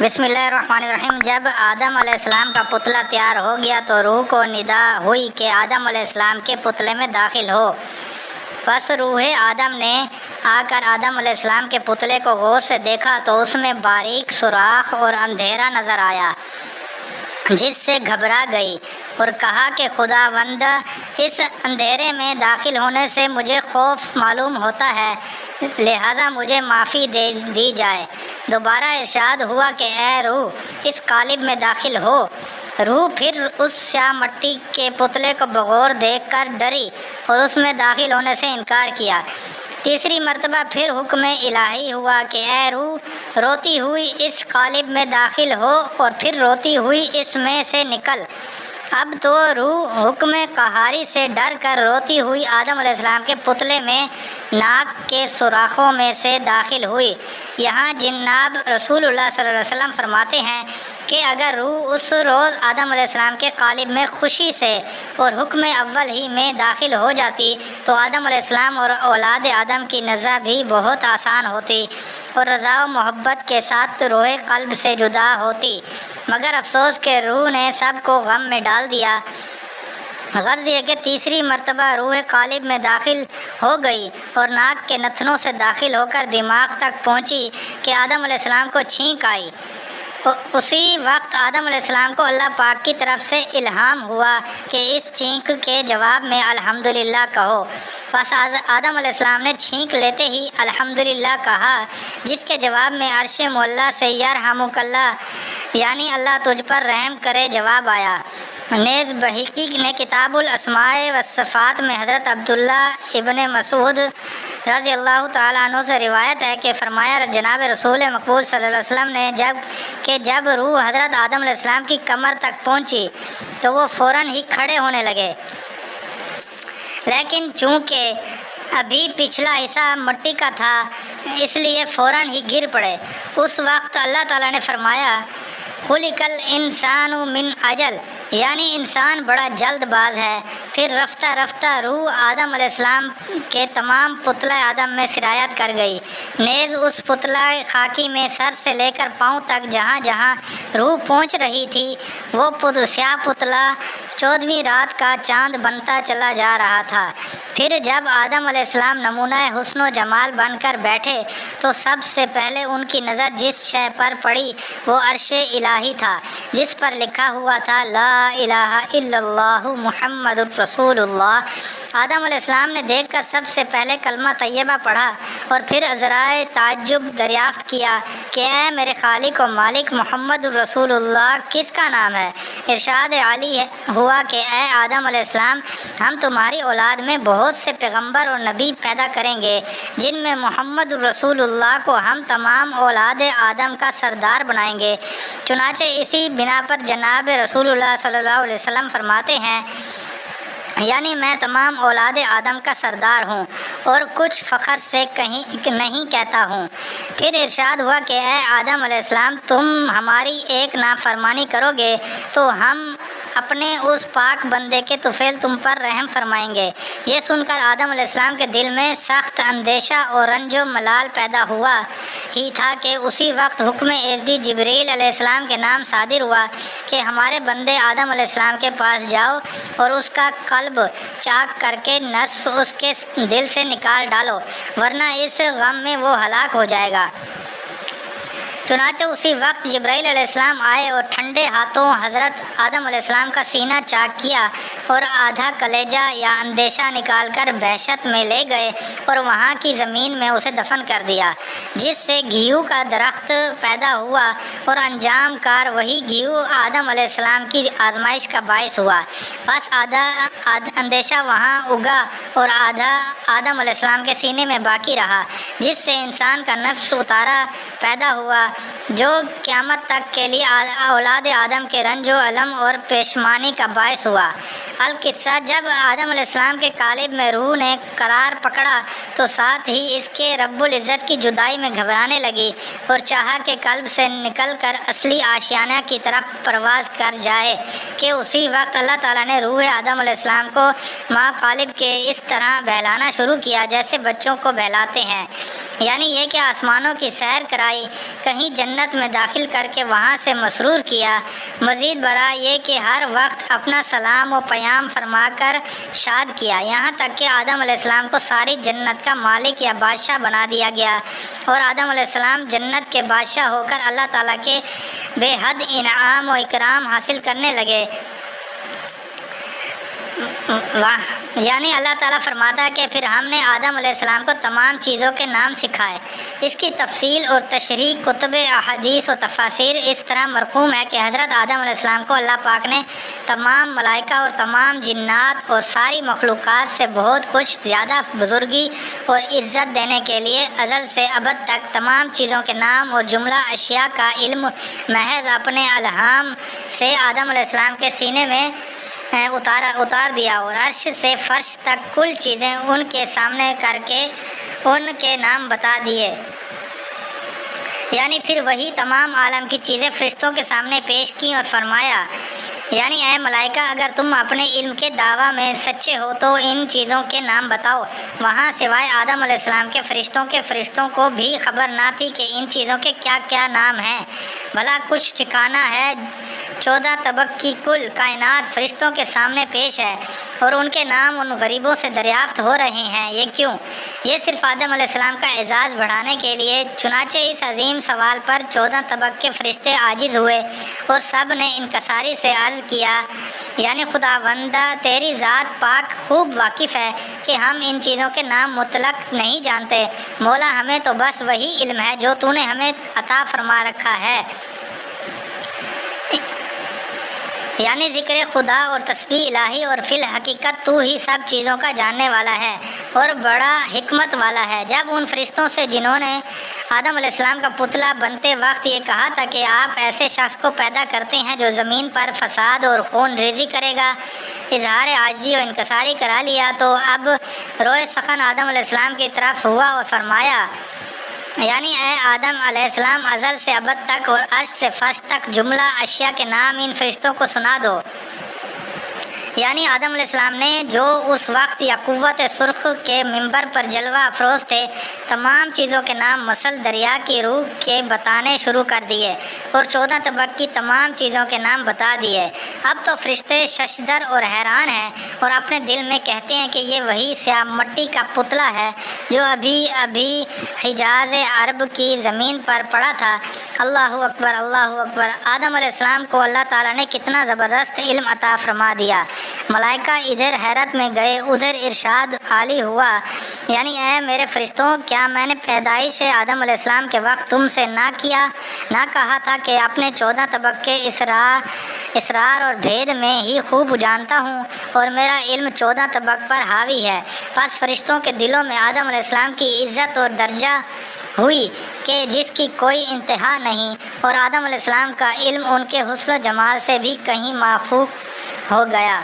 بسم اللہ الرحمن الرحیم۔ جب آدم علیہ السلام کا پتلا تیار ہو گیا تو روح کو ندا ہوئی کہ آدم علیہ السلام کے پتلے میں داخل ہو۔ بس روح آدم نے آ کر آدم علیہ السلام کے پتلے کو غور سے دیکھا تو اس میں باریک سوراخ اور اندھیرا نظر آیا، جس سے گھبرا گئی اور کہا کہ خداوند، اس اندھیرے میں داخل ہونے سے مجھے خوف معلوم ہوتا ہے، لہذا مجھے معافی دے دی جائے۔ دوبارہ ارشاد ہوا کہ اے روح، اس قالب میں داخل ہو۔ روح پھر اس سیاہ مٹی کے پتلے کو بغور دیکھ کر ڈری اور اس میں داخل ہونے سے انکار کیا۔ تیسری مرتبہ پھر حکم الہی ہوا کہ اے روح، روتی ہوئی اس قالب میں داخل ہو اور پھر روتی ہوئی اس میں سے نکل۔ اب تو روح حکم قہاری سے ڈر کر روتی ہوئی آدم علیہ السلام کے پتلے میں ناک کے سوراخوں میں سے داخل ہوئی۔ یہاں جناب رسول اللہ صلی اللہ علیہ وسلم فرماتے ہیں کہ اگر روح اس روز آدم علیہ السلام کے قالب میں خوشی سے اور حکم اول ہی میں داخل ہو جاتی تو آدم علیہ السلام اور اولاد آدم کی نزا بھی بہت آسان ہوتی اور رضا و محبت کے ساتھ روح قلب سے جدا ہوتی، مگر افسوس کہ روح نے سب کو غم میں ڈال دیا۔ غرض یہ کہ تیسری مرتبہ روح قالب میں داخل ہو گئی اور ناک کے نتنوں سے داخل ہو کر دماغ تک پہنچی کہ آدم علیہ السلام کو چھینک آئی۔ اسی وقت آدم علیہ السلام کو اللہ پاک کی طرف سے الہام ہوا کہ اس چھینک کے جواب میں الحمدللہ کہو۔ بس آدم علیہ السلام نے چھینک لیتے ہی الحمدللہ کہا، جس کے جواب میں عرش معلیٰ سے یرحمک اللہ، یعنی اللہ تجھ پر رحم کرے، جواب آیا۔ نیز بہقی نے کتاب الاسماء والصفات میں حضرت عبداللہ ابن مسعود رضی اللہ تعالیٰ عنہ سے روایت ہے کہ فرمایا جناب رسول مقبول صلی اللہ علیہ وسلم نے جب روح حضرت آدم علیہ السلام کی کمر تک پہنچی تو وہ فوراً ہی کھڑے ہونے لگے، لیکن چونکہ ابھی پچھلا حصہ مٹی کا تھا اس لیے فوراً ہی گر پڑے۔ اس وقت اللہ تعالیٰ نے فرمایا خلق الانسان من عجل، یعنی انسان بڑا جلد باز ہے۔ پھر رفتہ رفتہ روح آدم علیہ السلام کے تمام پتلہ آدم میں سرایت کر گئی۔ نیز اس پتلہ خاکی میں سر سے لے کر پاؤں تک جہاں جہاں روح پہنچ رہی تھی وہ سیاہ پتلہ 14ویں رات کا چاند بنتا چلا جا رہا تھا۔ پھر جب آدم علیہ السلام نمونہ حسن و جمال بن کر بیٹھے تو سب سے پہلے ان کی نظر جس شے پر پڑی وہ عرش الہی تھا، جس پر لکھا ہوا تھا لا الہ الا اللہ محمد رسول اللہ۔ آدم علیہ السلام نے دیکھ کر سب سے پہلے کلمہ طیبہ پڑھا اور پھر عذرائے تعجب دریافت کیا کہ اے میرے خالق و مالک، محمد رسول اللہ کس کا نام ہے؟ ارشاد علی ہوا کہ اے آدم علیہ السلام، ہم تمہاری اولاد میں بہت سے پیغمبر اور نبی پیدا کریں گے، جن میں محمد رسول اللہ کو ہم تمام اولاد آدم کا سردار بنائیں گے۔ چنانچہ اسی بنا پر جناب رسول اللہ صلی اللہ علیہ وسلم فرماتے ہیں، یعنی میں تمام اولاد آدم کا سردار ہوں اور کچھ فخر سے نہیں کہتا ہوں۔ پھر ارشاد ہوا کہ اے آدم علیہ السلام، تم ہماری ایک نافرمانی کرو گے تو ہم اپنے اس پاک بندے کے طفیل تم پر رحم فرمائیں گے۔ یہ سن کر آدم علیہ السلام کے دل میں سخت اندیشہ اور رنج و ملال پیدا ہوا ہی تھا کہ اسی وقت حکم ایزدی جبریل علیہ السلام کے نام صادر ہوا کہ ہمارے بندے آدم علیہ السلام کے پاس جاؤ اور اس کا قلب چاک کر کے نصف اس کے دل سے نکال ڈالو، ورنہ اس غم میں وہ ہلاک ہو جائے گا۔ چنانچہ اسی وقت جبرائیل علیہ السلام آئے اور ٹھنڈے ہاتھوں حضرت آدم علیہ السلام کا سینہ چاک کیا اور آدھا کلیجہ یا اندیشہ نکال کر بہشت میں لے گئے اور وہاں کی زمین میں اسے دفن کر دیا، جس سے گھیو کا درخت پیدا ہوا اور انجام کار وہی گھیو آدم علیہ السلام کی آزمائش کا باعث ہوا۔ بس آدھا اندیشہ وہاں اگا اور آدھا آدم علیہ السلام کے سینے میں باقی رہا، جس سے انسان کا نفس اتارا پیدا ہوا جو قیامت تک کے لیے اولاد آدم کے رنج و الم اور پشیمانی کا باعث ہوا۔ القصہ، جب آدم علیہ السلام کے قالب میں روح نے قرار پکڑا تو ساتھ ہی اس کے رب العزت کی جدائی میں گھبرانے لگی اور چاہا کہ قلب سے نکل کر اصلی آشیانہ کی طرف پرواز کر جائے کہ اسی وقت اللہ تعالیٰ نے روح آدم علیہ السلام کو ماں قالب کے اس طرح بہلانا شروع کیا جیسے بچوں کو بہلاتے ہیں، یعنی یہ کہ آسمانوں کی سیر کرائی، کہیں جنت میں داخل کر کے وہاں سے مسرور کیا، مزید برآں یہ کہ ہر وقت اپنا سلام و پیام فرما کر شاد کیا، یہاں تک کہ آدم علیہ السلام کو ساری جنت کا مالک یا بادشاہ بنا دیا گیا اور آدم علیہ السلام جنت کے بادشاہ ہو کر اللہ تعالیٰ کے بے حد انعام و اکرام حاصل کرنے لگے۔ یعنی اللہ تعالیٰ فرماتا ہے کہ پھر ہم نے آدم علیہ السلام کو تمام چیزوں کے نام سکھائے۔ اس کی تفصیل اور تشریح کتب احادیث و تفاسیر اس طرح مرقوم ہے کہ حضرت آدم علیہ السلام کو اللہ پاک نے تمام ملائکہ اور تمام جنات اور ساری مخلوقات سے بہت کچھ زیادہ بزرگی اور عزت دینے کے لیے ازل سے ابد تک تمام چیزوں کے نام اور جملہ اشیاء کا علم محض اپنے الہام سے آدم علیہ السلام کے سینے میں اتار دیا اور عرش سے فرش تک کل چیزیں ان کے سامنے کر کے ان کے نام بتا دیے، یعنی پھر وہی تمام عالم کی چیزیں فرشتوں کے سامنے پیش کی اور فرمایا، یعنی اے ملائکہ اگر تم اپنے علم کے دعویٰ میں سچے ہو تو ان چیزوں کے نام بتاؤ۔ وہاں سوائے آدم علیہ السلام کے فرشتوں کو بھی خبر نہ تھی کہ ان چیزوں کے کیا کیا نام ہیں، بھلا کچھ ٹھکانہ ہے۔ 14 طبق کی کل کائنات فرشتوں کے سامنے پیش ہے اور ان کے نام ان غریبوں سے دریافت ہو رہے ہیں، یہ کیوں؟ یہ صرف آدم علیہ السلام کا اعزاز بڑھانے کے لیے۔ چنانچہ اس عظیم سوال پر 14 طبق کے فرشتے عاجز ہوئے اور سب نے انکساری سے عرض کیا، یعنی خداوندہ تیری ذات پاک خوب واقف ہے کہ ہم ان چیزوں کے نام مطلق نہیں جانتے، مولا ہمیں تو بس وہی علم ہے جو تو نے ہمیں عطا فرما رکھا ہے، یعنی ذکر خدا اور تسبیح الہی، اور فی الحقیقت تو ہی سب چیزوں کا جاننے والا ہے اور بڑا حکمت والا ہے۔ جب ان فرشتوں سے جنہوں نے آدم علیہ السلام کا پتلا بنتے وقت یہ کہا تھا کہ آپ ایسے شخص کو پیدا کرتے ہیں جو زمین پر فساد اور خون ریزی کرے گا، اظہار عاجزی و انکساری کرا لیا تو اب روئے سخن آدم علیہ السلام کی طرف ہوا اور فرمایا، یعنی اے آدم علیہ السلام ازل سے ابد تک اور عرش سے فرش تک جملہ اشیاء کے نام ان فرشتوں کو سنا دو، یعنی آدم علیہ السلام نے جو اس وقت یا قوت سرخ کے منبر پر جلوہ افروز تھے تمام چیزوں کے نام مسل دریا کی روح کے بتانے شروع کر دیے اور 14 طبق کی تمام چیزوں کے نام بتا دیے۔ اب تو فرشتے ششدر اور حیران ہیں اور اپنے دل میں کہتے ہیں کہ یہ وہی سیاہ مٹی کا پتلا ہے جو ابھی حجاز عرب کی زمین پر پڑا تھا۔ اللہ اکبر، اللہ اکبر۔ آدم علیہ السلام کو اللہ تعالیٰ نے کتنا زبردست علم عطا فرما دیا۔ ملائکہ ادھر حیرت میں گئے، ادھر ارشاد عالی ہوا، یعنی اے میرے فرشتوں، کیا میں نے پیدائش آدم علیہ السلام کے وقت تم سے نہ کہا تھا کہ اپنے 14 طبق کے اسرار اور بھید میں ہی خوب جانتا ہوں اور میرا علم 14 طبق پر حاوی ہے۔ پس فرشتوں کے دلوں میں آدم علیہ السلام کی عزت اور درجہ ہوئی کہ جس کی کوئی انتہا نہیں، اور آدم علیہ السلام کا علم ان کے حسن و جمال سے بھی کہیں مافوق ہو گیا۔